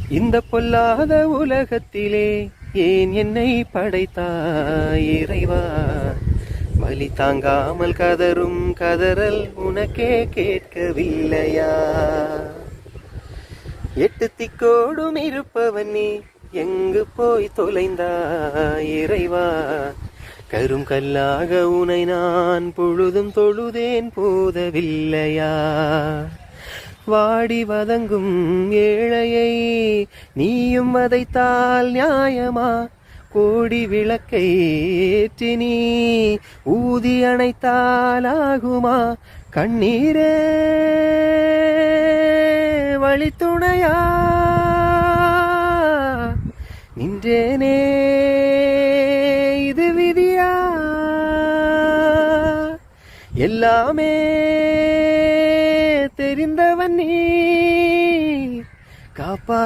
இந்த பொல்லாத உலகத்திலே ஏன் என்னை படைத்தாய் இறைவா? வலி தாங்காமல் கதரும் கதறல் உனக்கே கேட்கவில்லையா? எட்டு திக்கோடும் இருப்பவன் நீ எங்கு போய் தொலைந்தாய் இறைவா? கரும் கல்லாக உனை நான் பொழுதும் தொழுதேன் போதவில்லையா? வாடி வதங்கும் ஏழையை நீயும் வதைத்தால் நியாயமா? கோடி விளக்கை ஏற்றி நீ ஊதி அணைத்தால் ஆகுமா? கண்ணீரே வழித்துணையா? நின்றேனே இது விதியா? எல்லாமே தெரிந்தவன் நீ காப்பாற்ற